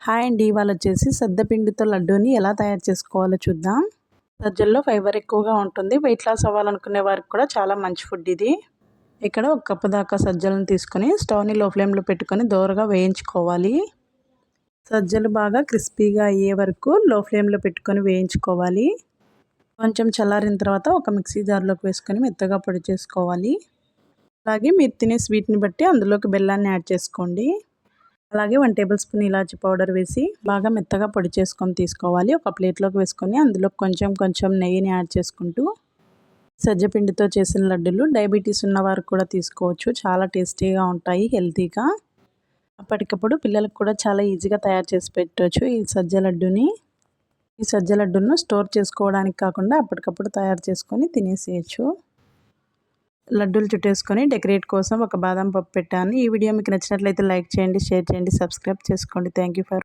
Hi అండి, ఇవాళ వచ్చేసి సద్దపిండితో లడ్డూని ఎలా తయారు చేసుకోవాలో చూద్దాం. సజ్జల్లో ఫైబర్ ఎక్కువగా ఉంటుంది. వెయిట్ లాస్ అవ్వాలనుకునే వారికి కూడా చాలా మంచి ఫుడ్ ఇది. ఇక్కడ ఒక కప్పు దాకా సజ్జలను తీసుకొని స్టవ్ని లో ఫ్లేమ్లో పెట్టుకొని దోరగా వేయించుకోవాలి. సజ్జలు బాగా క్రిస్పీగా అయ్యే వరకు లో ఫ్లేమ్లో పెట్టుకొని వేయించుకోవాలి. కొంచెం చల్లారిన తర్వాత ఒక మిక్సీ జార్లోకి వేసుకొని మెత్తగా పొడి చేసుకోవాలి. అలాగే మీరు తినే స్వీట్ని బట్టి అందులోకి బెల్లాన్ని యాడ్ చేసుకోండి. అలాగే 1 టేబుల్ స్పూన్ ఇలాచీ పౌడర్ వేసి బాగా మెత్తగా పొడి చేసుకొని తీసుకోవాలి. ఒక ప్లేట్లోకి వేసుకొని అందులో కొంచెం కొంచెం నెయ్యిని యాడ్ చేసుకుంటూ సజ్జపిండితో చేసిన లడ్డూలు డయాబెటీస్ ఉన్నవారు కూడా తీసుకోవచ్చు. చాలా టేస్టీగా ఉంటాయి, హెల్తీగా. అప్పటికప్పుడు పిల్లలకు కూడా చాలా ఈజీగా తయారు చేసి పెట్టవచ్చు ఈ సజ్జ లడ్డూని. ఈ సజ్జ లడ్డూను స్టోర్ చేసుకోవడానికి కాకుండా అప్పటికప్పుడు తయారు చేసుకొని తినేసేయచ్చు. లడ్డూలు చుట్టేసుకొని డెకరేట్ కోసం ఒక బాదం పప్పు పెట్టాను. ఈ వీడియో మీకు నచ్చినట్లయితే లైక్ చేయండి, షేర్ చేయండి, సబ్స్క్రైబ్ చేసుకోండి. Thank you for